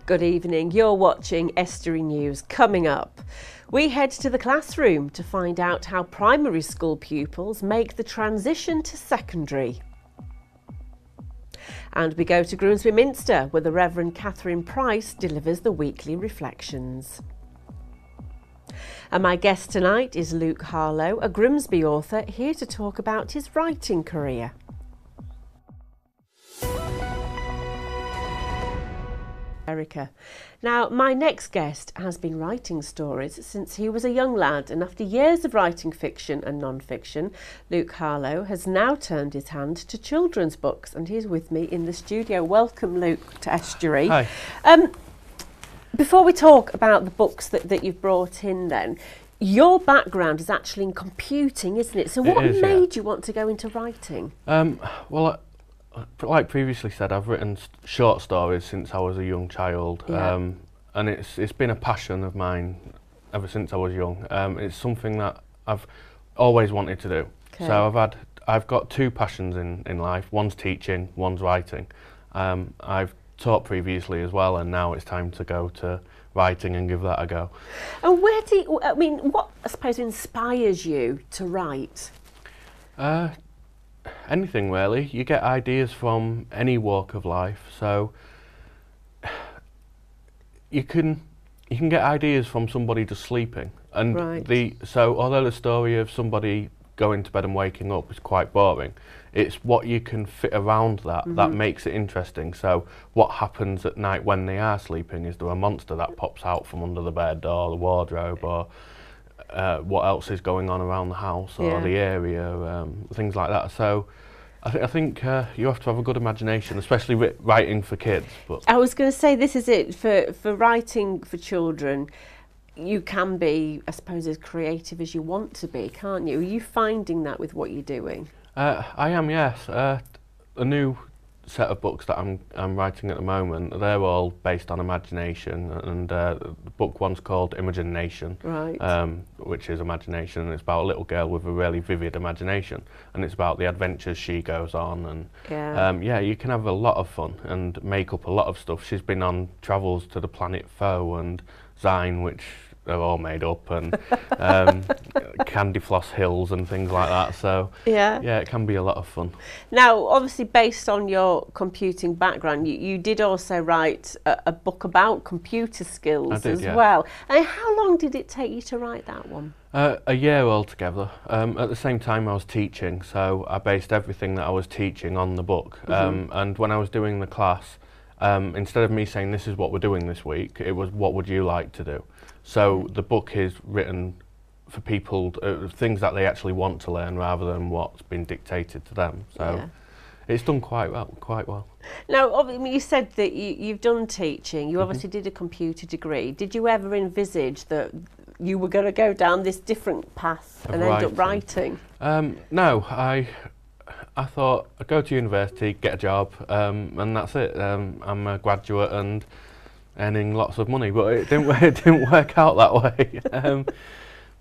Good evening, you're watching Estuary News. Coming up, we head to the classroom to find out how primary school pupils make the transition to secondary. And we go to Grimsby Minster, where the Reverend Catherine Price delivers the weekly reflections. And my guest tonight is Luke Harlow, a Grimsby author, here to talk about his writing career. Erica. Now, my next guest has been writing stories since he was a young lad, and after years of writing fiction and non-fiction, Luke Harlow has now turned his hand to children's books, and he's with me in the studio. Welcome, Luke, to Estuary. Hi. Before we talk about the books that you've brought in then, your background is actually in computing, isn't it? So what made you want to go into writing? Well, like previously said, I've written short stories since I was a young child, and it's been a passion of mine ever since I was young. It's something that I've always wanted to do. Okay. So I've got two passions in life. One's teaching, one's writing. I've taught previously as well, and now it's time to go to writing and give that a go. And what I suppose inspires you to write? Anything really. You get ideas from any walk of life, so you can get ideas from somebody just sleeping, and so although the story of somebody going to bed and waking up is quite boring, it's what you can fit around that that makes it interesting. So what happens at night when they are sleeping? Is there a monster that pops out from under the bed or the wardrobe, or what else is going on around the house or the area, things like that. So I think you have to have a good imagination, especially writing for kids. But I was going to say, this is it, for writing for children, you can be, I suppose, as creative as you want to be, can't you? Are you finding that with what you're doing? I am, yes. A new set of books that I'm writing at the moment, they're all based on imagination, and book one's called Imagination, which is imagination, and it's about a little girl with a really vivid imagination, and it's about the adventures she goes on, and you can have a lot of fun and make up a lot of stuff. She's been on travels to the planet Foe and Zine, which are all made up, and candy floss hills and things like that. So yeah, it can be a lot of fun. Now, obviously, based on your computing background, you did also write a book about computer skills as well. And how long did it take you to write that one? A year altogether. At the same time I was teaching, so I based everything that I was teaching on the book. And when I was doing the class, instead of me saying this is what we're doing this week, it was what would you like to do. So the book is written for people, things that they actually want to learn rather than what's been dictated to them. So it's done quite well. Now, obviously, you said that you've done teaching. You obviously did a computer degree. Did you ever envisage that you were going to go down this different path and end up writing? No, I thought I'd go to university, get a job, and that's it. I'm a graduate and earning lots of money, but it didn't work out that way.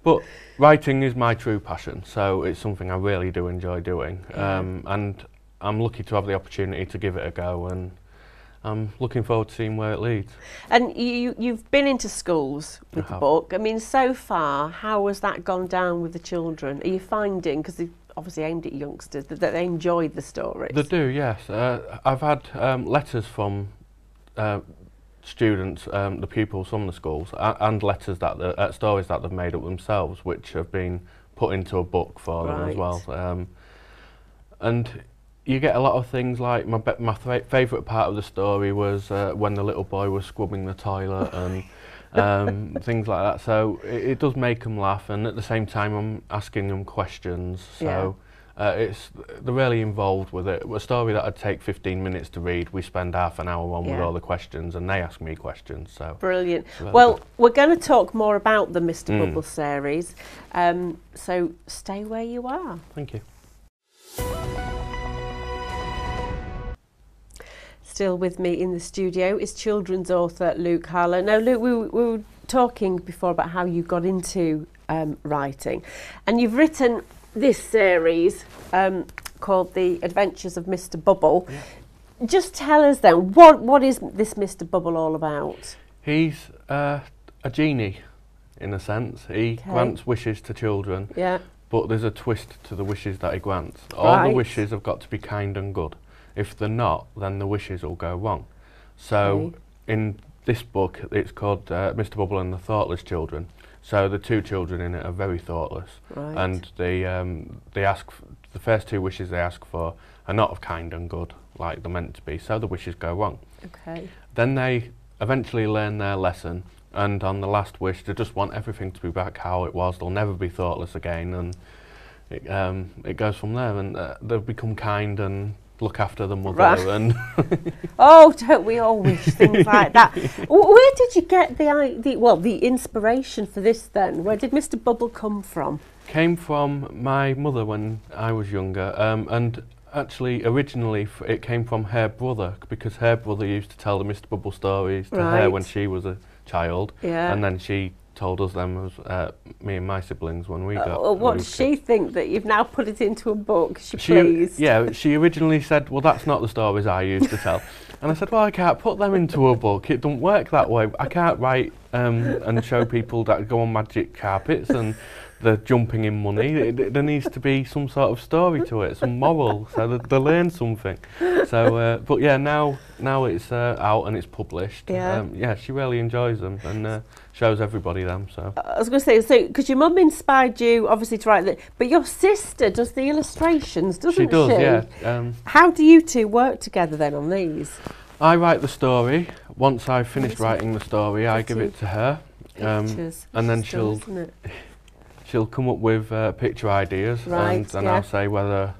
But writing is my true passion, so it's something I really do enjoy doing, and I'm lucky to have the opportunity to give it a go, and I'm looking forward to seeing where it leads. And you've been into schools with the book. I mean, so far, how has that gone down with the children? Are you finding, because they've obviously aimed at youngsters, that they enjoyed the stories? They do, yes. I've had letters from students, the pupils from the schools, and letters that stories that they've made up themselves, which have been put into a book for them as well. And you get a lot of things like my favourite part of the story was when the little boy was scrubbing the toilet and things like that. So it does make them laugh, and at the same time I'm asking them questions. So they're really involved with it. A story that I'd take 15 minutes to read, we spend half an hour on with all the questions, and they ask me questions. So brilliant. Well, we're going to talk more about the Mr. Bubble series. So stay where you are. Thank you. Still with me in the studio is children's author Luke Harlow. Now, Luke, we were talking before about how you got into writing, and you've written this series called The Adventures of Mr. Bubble. just tell us then, what is this Mr. Bubble all about? He's a genie, in a sense. He grants wishes to children, but there's a twist to the wishes that he grants. All the wishes have got to be kind and good. If they're not, then the wishes will go wrong. So in this book, it's called Mr. Bubble and the Thoughtless Children. So the two children in it are very thoughtless, and they ask the first two wishes they ask for are not of kind and good like they're meant to be. So the wishes go wrong. Then they eventually learn their lesson, and on the last wish, they just want everything to be back how it was. They'll never be thoughtless again, and it goes from there. And they'll become kind and look after the mother. And oh, don't we all wish things like that? Where did you get the inspiration for this then? Where did Mr. Bubble come from? Came from my mother when I was younger, and actually originally it came from her brother, because her brother used to tell the Mr. Bubble stories to her when she was a child, and then she told us them as me and my siblings when we got. What does she think that you've now put it into a book? She pleased? Yeah, she originally said, well, that's not the stories I used to tell. And I said, well, I can't put them into a book. It don't work that way. I can't write and show people that go on magic carpets and they're jumping in money. There needs to be some sort of story to it, some moral, so that they learn something. So, but yeah, now it's out and it's published. Yeah, she really enjoys them and shows everybody them. So I was going to say, so because your mum inspired you obviously to write that, but your sister does the illustrations, doesn't she? She does, yeah. How do you two work together then on these? I write the story. Once I've finished writing the story, I give it to her, and then she'll come up with picture ideas, and then I'll say whether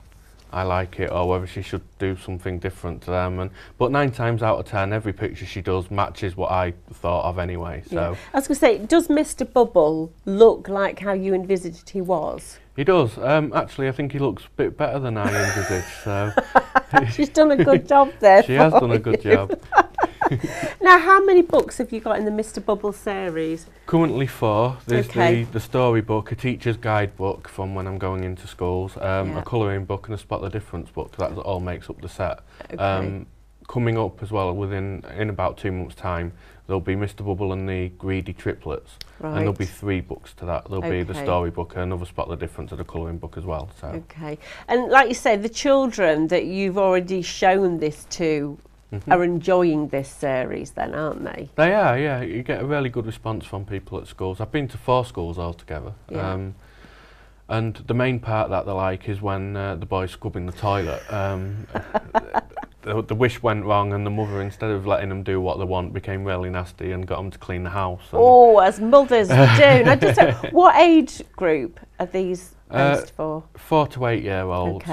I like it or whether she should do something different to them. But 9 times out of 10, every picture she does matches what I thought of anyway. So I was going to say, does Mr. Bubble look like how you envisaged he was? He does. Actually, I think he looks a bit better than I envisaged. So she's done a good job there. She has done a good job. Now, how many books have you got in the Mr. Bubble series? Currently 4. There's the storybook, a teacher's guidebook from when I'm going into schools, a colouring book and a Spot the Difference book. That all makes up the set. Coming up as well, in about 2 months' time, there'll be Mr. Bubble and the Greedy Triplets, and there'll be 3 books to that. There'll be the storybook, another Spot the Difference, and a colouring book as well. So. And like you say, the children that you've already shown this to are enjoying this series then, aren't they? They are, yeah. You get a really good response from people at schools. I've been to 4 schools altogether. And the main part that they like is when the boy's scrubbing the toilet. The wish went wrong, and the mother, instead of letting them do what they want, became really nasty and got them to clean the house. Oh, as mothers do. Now, what age group are these based for? 4 to 8 year olds.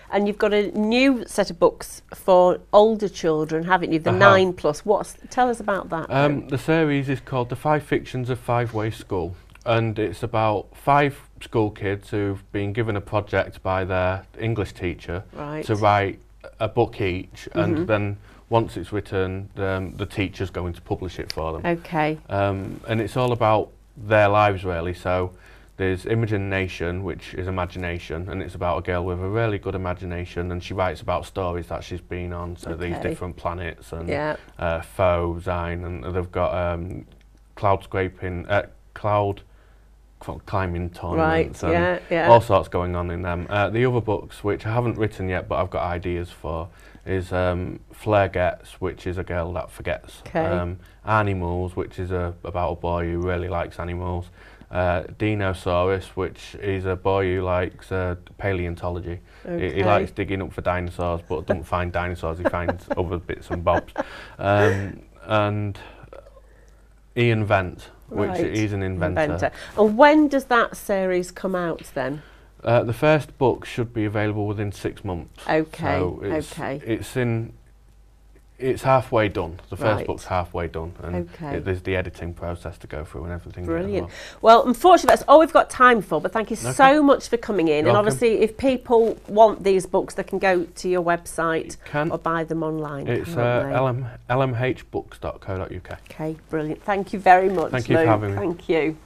And you've got a new set of books for older children, haven't you? The 9+. Tell us about that. The series is called The 5 Fictions of 5-Way School, and it's about 5 school kids who've been given a project by their English teacher to write a book each, and then once it's written, the teacher's going to publish it for them. And it's all about their lives, really. So there's Imagination, which is imagination, and it's about a girl with a really good imagination, and she writes about stories that she's been on, so these different planets and faux sign, and they've got cloud climbing tournaments and all sorts going on in them. The other books, which I haven't written yet but I've got ideas for, is Flair Gets, which is a girl that forgets. Animals, which is about a boy who really likes animals. Dinosaurus, which is a boy who likes paleontology. He likes digging up for dinosaurs, but doesn't find dinosaurs, he finds other bits and bobs. And Ian Vent, which is an inventor. And when does that series come out then? The first book should be available within 6 months. So it's halfway done. The first book's halfway done, and there's the editing process to go through and everything. Brilliant. Well, unfortunately, that's all we've got time for, but thank you so much for coming in. And obviously, if people want these books, they can go to your website or buy them online. It's lmhbooks.co.uk. Okay, brilliant. Thank you very much. Thank you for having me. Thank you.